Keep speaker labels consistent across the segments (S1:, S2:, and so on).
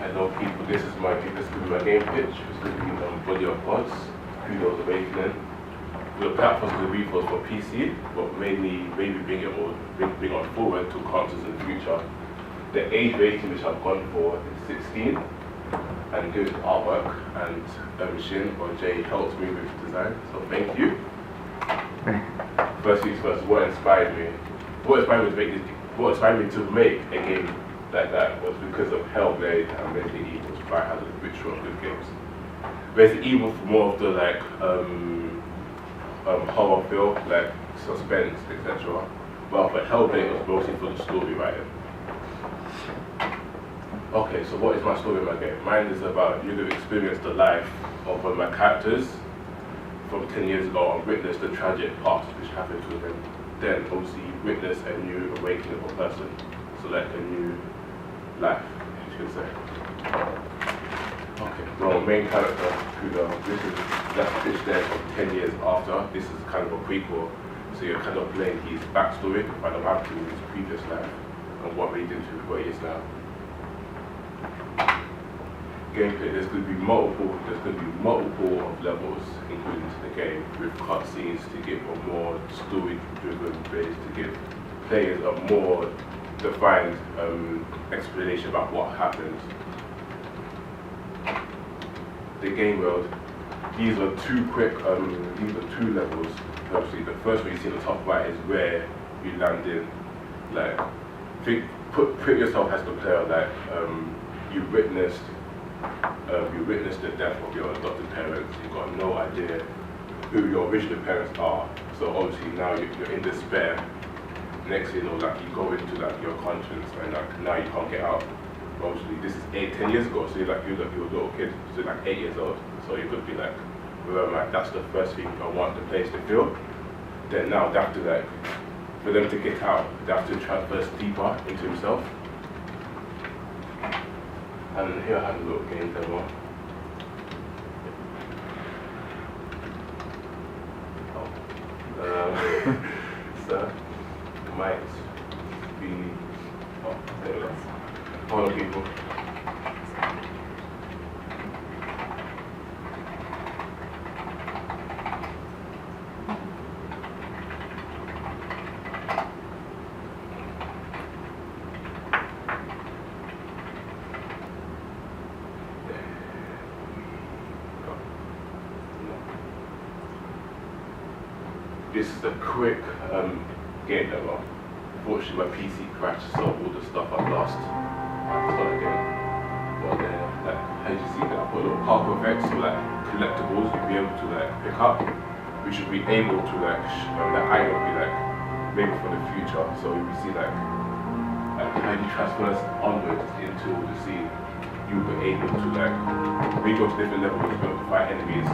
S1: Hello people, this is my game pitch. It's going to be Body of Gods, Kudo's Awakening. The platform's going to be for PC, but maybe bring on forward to consoles in the future. The age rating which I've gone for is 16, and good artwork, and Shin or Jay helped me with the design, so thank you. First things first, what inspired me to make a game like that was because of Hellblade and Resident Evil, which I had a which were good games. Resident Evil for more of the like horror feel, like suspense, etc. Well, for Hellblade was mostly for the story writing. Okay, so what is my story in my game? Mine is about you to experience the life of one of my characters from 10 years ago and witness the tragic past which happened to him. Then obviously witness a new awakening of a person. So like a new life, you should say. Okay, well, main character, Kudo, that's pitched there from 10 years after. This is kind of a prequel. So you're kind of playing his backstory, to find out what happened in his previous life and what made him to where he is now. Gameplay, there's going to be multiple of levels included into the game with cutscenes to give a more story-driven base, to give players a more defined explanation about what happened. The game world, these are two levels. Obviously, the first one you see in the top right is where you land in. Like, put yourself as the player, like you witnessed the death of your adopted parents. You've got no idea who your original parents are. So obviously now you're in despair. Next thing you know, like you go into like your conscience and like now you can't get out. Obviously this is 10 years ago, so you're a little kid, so you're like 8 years old. So you could be like, that's the first thing I want the players to feel. Then now they have to like, for them to get out, they have to traverse deeper into himself. And here I have a little game demo. So, it might be. Oh, there we go. Hold on, people. This is a quick game demo. Unfortunately, my PC crashed, so all the stuff I've lost, I have to start again. But then, like, as you see, I put a little parkour effects, so like collectibles you'll be able to like pick up, which will be able to like, that item will be like maybe for the future. So if you see like how you transfer onwards into the scene, you'll be able to like, when you go to different levels, you'll be able to fight enemies.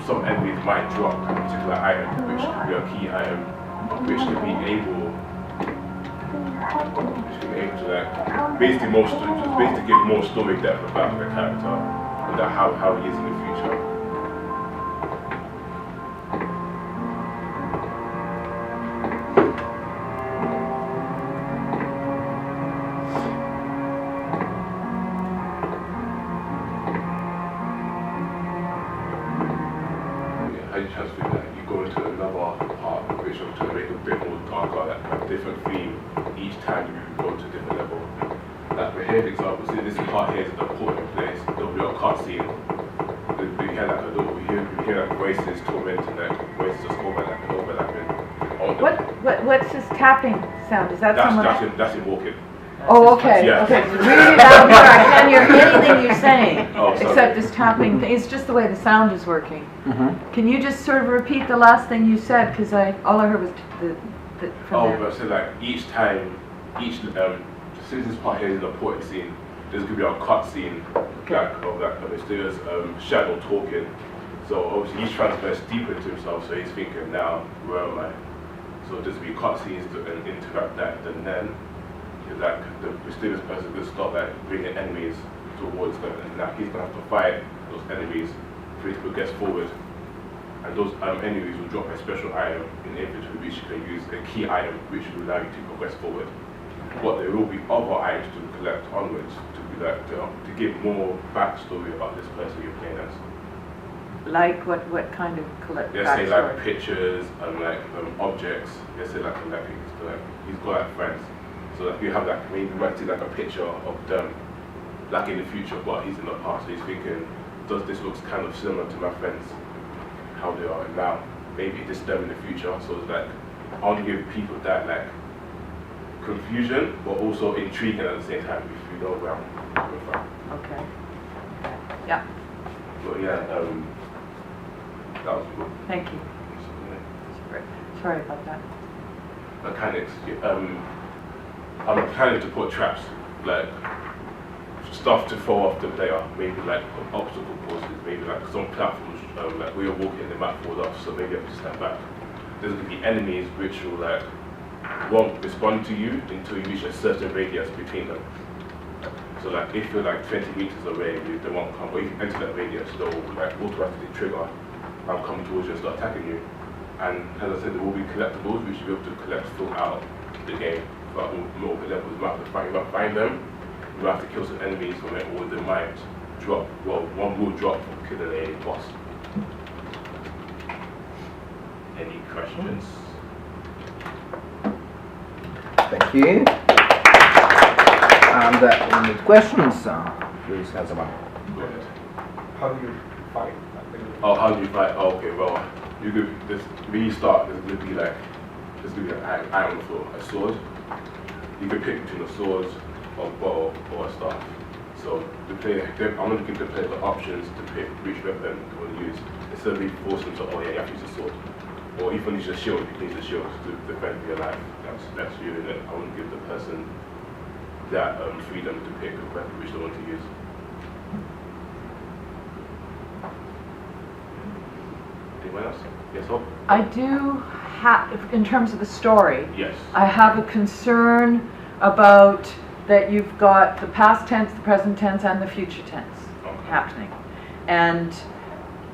S1: Some enemies might drop a particular item, which could be a key item, which can be able to like basically give more story depth about the character and how he is in the future. How you transfer that? You go into another part which will to make a bit more darker, like a different theme each time you go to a different level. Like for here, for example, see this part here is the important place. There'll be a cutscene. You hear like you hear like voices tormenting, like voices just overlapping.
S2: What's this tapping sound? Is that someone?
S1: That's him walking.
S2: Oh, okay.
S1: Yeah.
S2: Okay. Really loud here. I can't hear anything you're saying
S1: Oh,
S2: except this tapping thing. It's just the way the sound is working.
S3: Mm-hmm.
S2: Can you just sort of repeat the last thing you said? Because all I heard was the from there.
S1: But so like each time, since this part here is an important scene, there's gonna be a cut scene of that mysterious shadow talking. So obviously he's transfers deeper into himself, so he's thinking now, where am I? So there's gonna be cut scenes to interact that, and then like the mysterious person will start like bringing enemies towards them, and now he's gonna have to fight those enemies for he progress forward. And those enemies will drop a special item in inventory which you can use, a key item which will allow you to progress forward.
S2: Okay.
S1: But there will be other items to collect onwards to be like to give more backstory about this person you're playing as.
S2: Like what kind of collect?
S1: Let's say
S2: backstory?
S1: like pictures and like objects. Let's say like he's got like friends. So like you have like maybe you might see like a picture of them like in the future, but he's in the past. So he's thinking, does this looks kind of similar to my friends, how they are now? Maybe this is them in the future. So it's like I want to give people that like confusion, but also intriguing at the same time. If you know where I'm coming from.
S2: Okay. Yeah.
S1: But yeah, that was good.
S2: Thank you. Sorry about that.
S1: Mechanics. I'm planning to put traps, like stuff to throw off the player, maybe like obstacle courses, maybe like some platforms, like we are walking, the map falls off, so maybe I have to step back. There's going to be enemies which will like won't respond to you until you reach a certain radius between them. So like if you're like 20 meters away, they won't come, but if you enter that radius, they'll like automatically trigger and come towards you and start attacking you. And as I said, there will be collectibles which you'll be able to collect throughout the game. But multiple levels, you might have to find them, you have to kill some enemies from it, or they might drop, well, one will drop from killing a boss. Any questions?
S3: Thank you. And any questions? Please, Hazaman.
S1: Go ahead.
S4: How do you fight?
S1: Oh, how do you fight? Oh, okay, well, you could, when you start, there's going to be like, an iron on the floor, a sword. You can pick between a sword, a bow, or a staff. So the player, I'm going to give the player the options to pick which weapon they want to use. Instead of being forced into, oh yeah, you have to use a sword. Or even use a shield, you can use a shield to defend your life. That's you, and I want to give the person that freedom to pick a weapon which they want to use. Anyone else? Yes, Hope?
S2: I do have, in terms of the story,
S1: Yes.
S2: I have a concern about that you've got the past tense, the present tense, and the future tense happening. And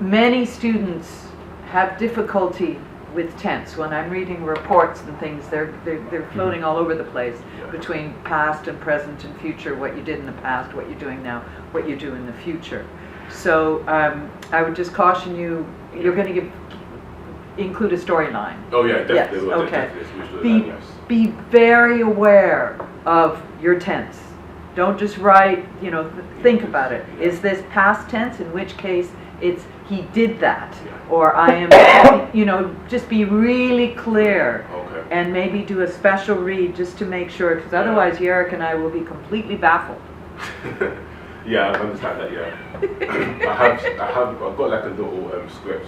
S2: many students have difficulty with tense. When I'm reading reports and things, they're floating all over the place between past and present and future, what you did in the past, what you're doing now, what you do in the future. So I would just caution you, you're going to include a storyline.
S1: Oh yeah, definitely.
S2: Yes,
S1: Will,
S2: okay.
S1: definitely. Yes.
S2: Be very aware of your tense. Don't just write, think about it. Is this past tense, in which case it's he did that, or I am, just be really clear.
S1: Okay.
S2: And maybe do a special read just to make sure, because otherwise Yarrick and I will be completely baffled.
S1: Yeah, I understand that. Yeah, I've got like a little script,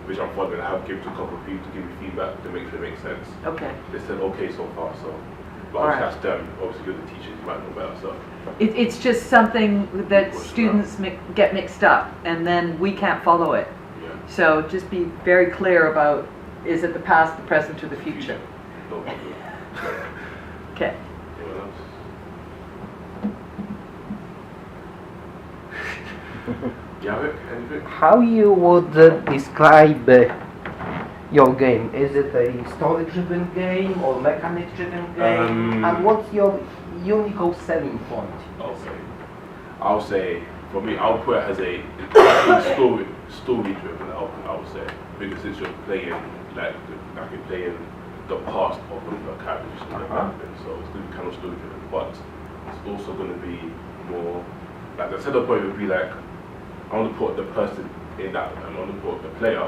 S1: which I'm following. I have given to a couple of people to give me feedback to make sure it makes sense.
S2: Okay.
S1: They said okay so far, so. But
S2: All right.
S1: that's them. Obviously, you're the teachers, you might know better. So.
S2: It's just something that students get mixed up, and then we can't follow it.
S1: Yeah.
S2: So just be very clear about, is it the past, the present, or the future?
S1: No problem.
S2: Okay.
S1: Anyone else? Yarrick, anything?
S3: How you would describe your game? Is it a story-driven game or mechanic-driven game? And what's your unique selling point?
S1: Okay. I'll say, for me, I'll put it as a story-driven. I would say, because it's you're playing like you're playing the past of the characters that happen. So it's going to be kind of story-driven, but it's also going to be more like the setup point would be like I want to put the person in that, and I want to put the player,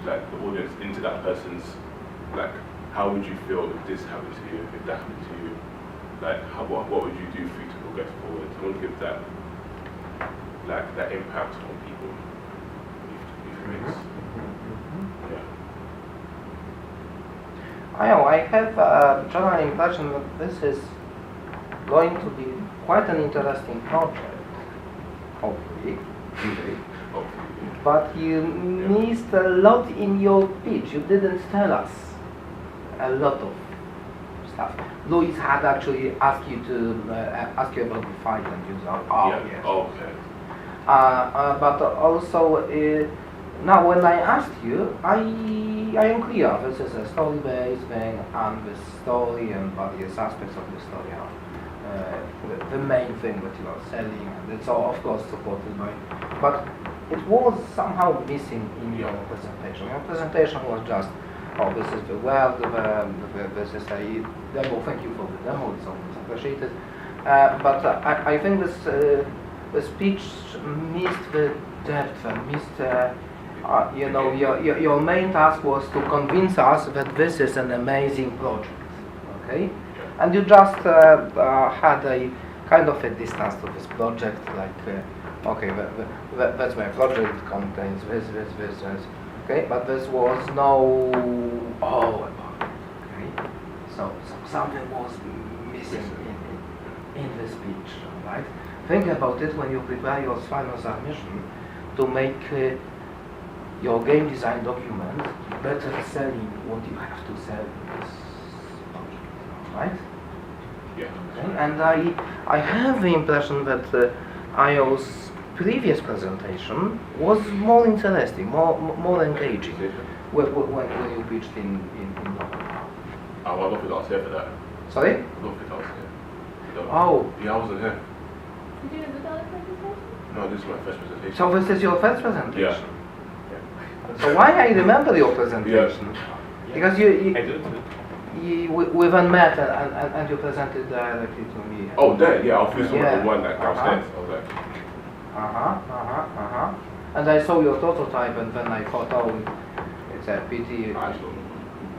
S1: like the audience, into that person's, like, how would you feel if this happened to you, if that happened to you? Like, what would you do for you to progress forward? I want to give that, like, that impact on people. If it makes, yeah.
S3: I know, I have a general impression that this is going to be quite an interesting project, hopefully. But you missed a lot in your pitch. You didn't tell us a lot of stuff. Louis had actually asked you to ask you about the fight, and you said, "Oh,
S1: Yeah.
S3: yes."
S1: Okay.
S3: But also now, when I asked you, I I am clear. This is a story-based thing, and the story and various aspects of the story are the main thing that you are selling, and it's all, of course, supported by. But it was somehow missing in your presentation. Your presentation was just, oh, this is the world, this is a demo. Thank you for the demo. It's always appreciated. But I think the speech missed the depth and missed. Your main task was to convince us that this is an amazing project, okay? And you just had a kind of a distance to this project, like, okay, that's my project, it contains this, okay? But this was no all about it, okay? So something was missing in the speech, right? Think about it when you prepare your final submission to make your game design document better selling what you have to sell in this project, right?
S1: Yeah.
S3: Okay. And I have the impression that IO's previous presentation was more interesting, more engaging when you pitched in London.
S1: I don't think I was here for that.
S3: Sorry?
S1: I don't think I was here. No.
S3: Oh.
S1: Yeah, I wasn't here.
S5: Did you do the other presentation?
S1: No, this is my first presentation.
S3: So this is your first presentation?
S1: Yeah.
S3: So why I remember your presentation? Because you we then met and you presented directly to me.
S1: Oh, there, yeah, I flew
S3: Yeah.
S1: the one that downstairs. I was like,
S3: And I saw your prototype and then I thought, oh, it's a pity
S1: I actually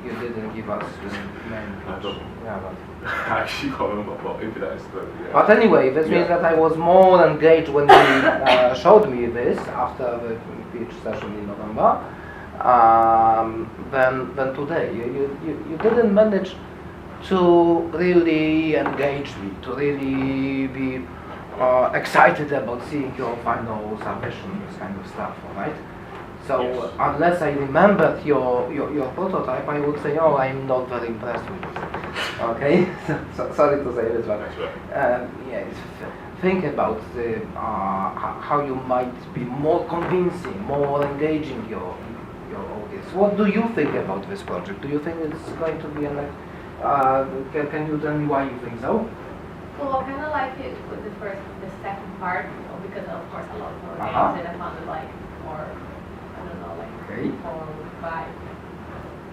S3: you didn't give us the main
S1: I
S3: pitch.
S1: don't-
S3: Yeah,
S1: I actually can't remember, but maybe that is the, yeah.
S3: but anyway, this means
S1: Yeah.
S3: that I was more engaged when you showed me this after the pitch session in November than today. You didn't manage to really engage me, to really be excited about seeing your final submission, this kind of stuff, right? So
S1: Yes.
S3: unless I remembered your prototype, I would say, oh, I'm not very impressed with it. Okay, so sorry to say this, but
S1: That's right.
S3: yes, think about how you might be more convincing, more engaging your audience. What do you think about this project? Do you think it's going to be can you tell me why you think so?
S5: Well, I kind of like it with the second part, because of course I love more
S3: Uh-huh.
S5: games and I found it like more, I don't know, like
S3: Okay.
S5: more vibe.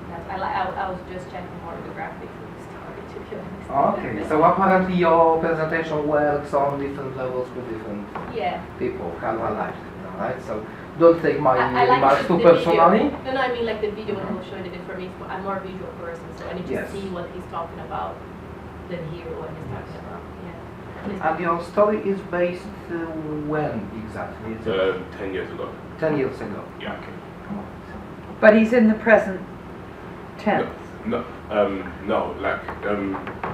S5: Yes, I was just checking more of the graphics of the story, to be honest.
S3: Okay, so apparently your presentation works on different levels with different
S5: Yeah.
S3: people, kind of like, right? So don't take my
S5: I like
S3: remarks
S5: the
S3: too
S5: video.
S3: personally.
S5: No, I mean like the video when he was showing it for me. I'm more a visual person, so I need to
S3: Yes.
S5: see what he's talking about than hear what he's talking about. Yeah.
S3: And your story is based when exactly? Is it
S1: 10 years ago.
S3: 10 years ago?
S1: Yeah.
S2: But he's in the present tense.
S1: No, like,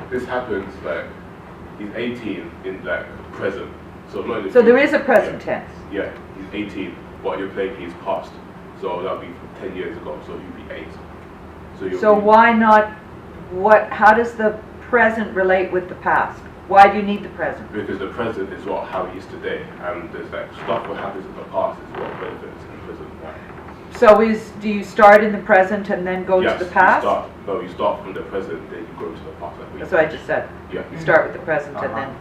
S1: this happens, like, he's 18 in, like, present. So not in the
S2: So there
S1: future.
S2: is a present tense.
S1: Yeah, he's 18, but you're playing his past. So that'll be 10 years ago, so he'll be 8.
S2: So why not, how does the present relate with the past? Why do you need the present?
S1: Because the present is how he is today, and there's like stuff that happens in the past is what benefits in the present.
S2: So do you start in the present and then go
S1: Yes,
S2: to the past?
S1: You start from the present, then you go to the past. Like
S2: That's what I just said.
S1: Yeah.
S2: You start with the present and then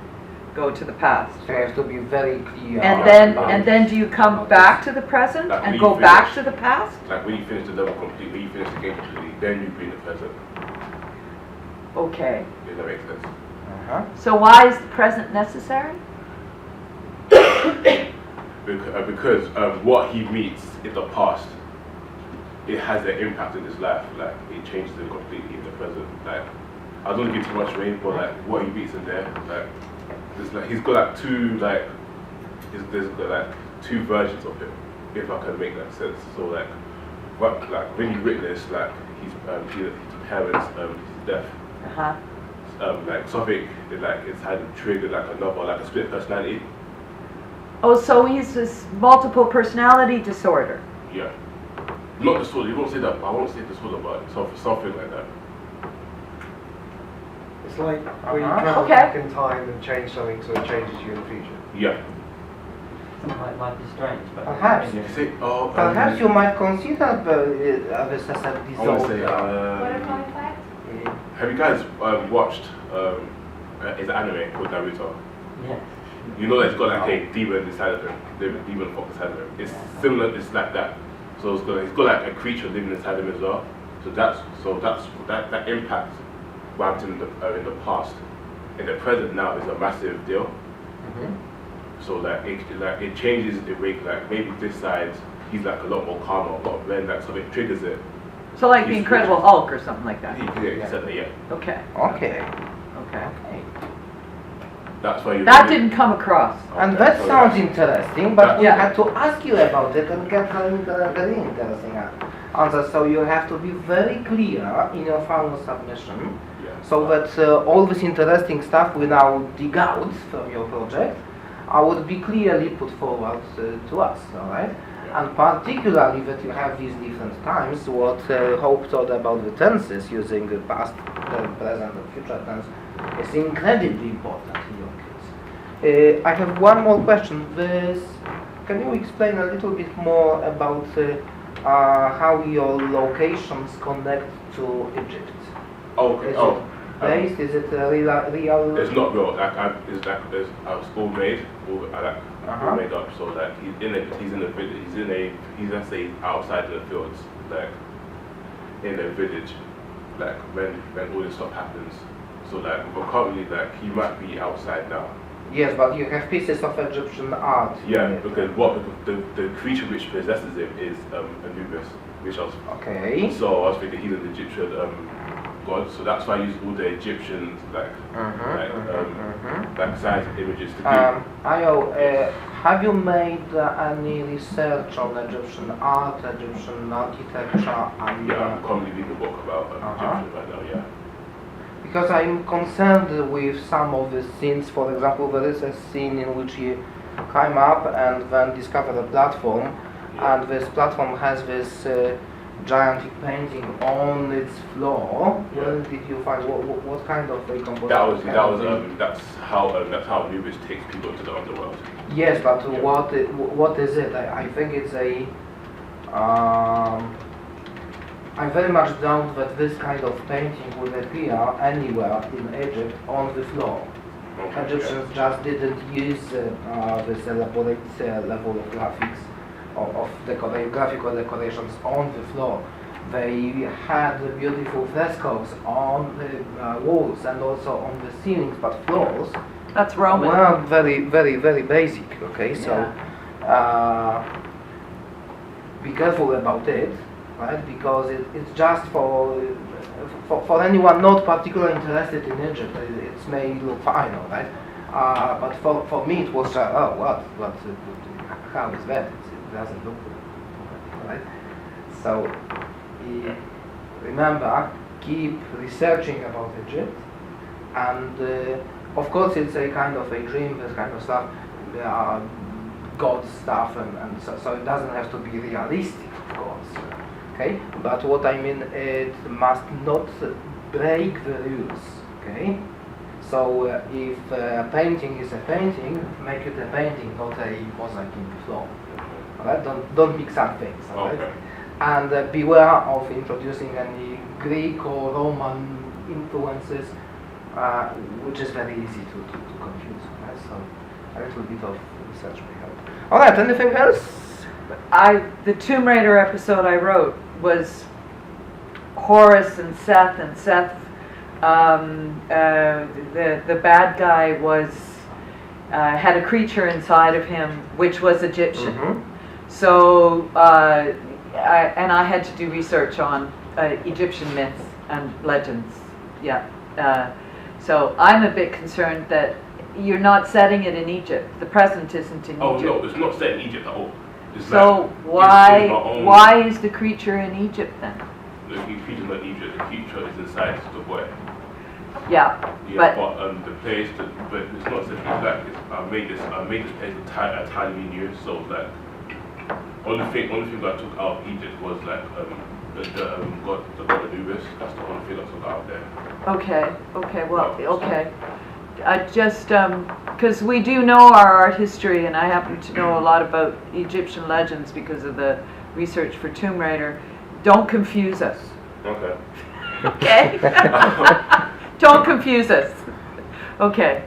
S2: go to the past.
S3: So you have to be very clear.
S2: And then do you come back to the present
S1: Like
S2: and
S1: when
S2: go
S1: you
S2: back
S1: finish-
S2: to the past?
S1: Like when you finish the level completely, when you finish the game completely, then you bring the present.
S2: Okay.
S1: If that makes sense.
S2: So why is the present necessary?
S1: Because what he meets in the past, it has an impact in his life. Like it changes him completely in the present. Like I don't want to give too much away, but like what he meets in there, like there's like he's got like there's got like two versions of him, if I can make that sense. So like when you witness like his parents his death.
S2: Uh-huh.
S1: Like something like it's had triggered like another like a split personality.
S2: Oh, so he's this multiple personality disorder.
S1: Yeah. Not disorder, you won't say that, I won't say disorder, but something like that.
S4: It's like when you
S3: Uh-huh.
S4: travel
S2: Okay.
S4: back in time and change something so it changes you in the future.
S1: Yeah.
S6: might be strange, but
S3: Perhaps.
S1: You say, oh,
S3: Perhaps you might consider this as a
S1: I want to
S3: disorder.
S1: say,
S5: Butterfly effect?
S1: have you guys watched is an anime called Naruto?
S6: yes.
S1: You know that it's got like a demon inside of him, demon fox inside of him. It's similar, it's like that. So it's got like a creature living inside him as well. So that impact what happened in the past. In the present now is a massive deal.
S3: Mhm.
S1: So like it changes the way, like maybe this side he's like a lot more calmer, but then like something triggers it.
S2: So like the Incredible Hulk or something like that?
S1: He said that, yeah.
S2: Okay.
S3: Okay.
S2: Okay.
S3: Okay.
S1: That's why you.
S2: That didn't come across.
S3: And
S1: Okay,
S3: that
S1: so
S3: sounds
S1: that's-
S3: interesting, but we
S2: Yeah.
S3: had to ask you about it and get very interesting answer. So you have to be very clear in your final submission,
S1: Yeah.
S3: so that all this interesting stuff we now dig out from your project would be clearly put forward to us, all right? And particularly that you have these different times, what Hope thought about the tenses using the past, present, and future tense is incredibly important in your case. I have one more question. Can you explain a little bit more about how your locations connect to Egypt?
S1: Okay.
S3: Is
S1: Oh.
S3: it based? Is it real?
S1: It's not real. It's all made, all made up. So like he's in a village. He's let's say outside in the fields, like in a village, like when all this stuff happens. So like, but currently like he might be outside now.
S3: Yes, but you have pieces of Egyptian art.
S1: Yeah,
S3: in it.
S1: because the creature which possesses him is Anubis, which I was.
S3: Okay.
S1: So I was thinking he's an Egyptian god. So that's why I use all the Egyptian like science images to do.
S3: Ayo, have you made any research on Egyptian art, Egyptian architecture, and
S1: Yeah, I'm currently reading a book about Egyptian right now. Yeah.
S3: because I'm concerned with some of the scenes. For example, there is a scene in which you climb up and then discover a platform, and this platform has this gigantic painting on its floor.
S1: Yeah.
S3: Where did you find what kind of a composition?
S1: That's how Anubis takes people to the underworld.
S3: Yes, but
S1: Yeah.
S3: what is it? I think it's a. I very much doubt that this kind of painting will appear anywhere in Egypt on the floor.
S1: Okay,
S3: Egyptians just didn't use this elaborate level of graphics of graphical decorations on the floor. They had beautiful frescoes on the walls and also on the ceilings, but floors
S2: That's Roman.
S3: were very, very, very basic. Okay, so be careful about it, right? Because it's just for anyone not particularly interested in Egypt. It may look fine, all right? But for me, it was how is that? It doesn't look good, all right? So remember, keep researching about Egypt, and of course, it's a kind of a dream. This kind of stuff. God stuff, and so it doesn't have to be realistic, of course. Okay, but what I mean, it must not break the rules. Okay, so if a painting is a painting, make it a painting, not a mosaic in the floor. Alright, don't mix up things. Alright,
S1: Okay.
S3: and beware of introducing any Greek or Roman influences, which is very easy to confuse. Right? So a little bit of research may help. All right, anything else?
S2: The Tomb Raider episode I wrote was Horus and Seth, the bad guy was had a creature inside of him which was Egyptian.
S3: Mhm.
S2: So I had to do research on Egyptian myths and legends. Yeah. So I'm a bit concerned that you're not setting it in Egypt. The present isn't in
S1: Oh
S2: Egypt.
S1: no, it's not set in Egypt at all. It's
S2: So
S1: like, it's not
S2: why is the creature in Egypt then?
S1: The creature's not in Egypt. The creature is inside the boy.
S2: Yeah,
S1: Yeah,
S2: but
S1: the place, but it's not set. It's like I made this place entirely new. So like, only thing I took out of Egypt was like the god Anubis. That's the only thing I took out of there.
S2: okay, well, okay. I just, because we do know our art history, and I happen to know a lot about Egyptian legends because of the research for Tomb Raider. Don't confuse us,
S1: Okay.
S2: okay? Don't confuse us. Okay.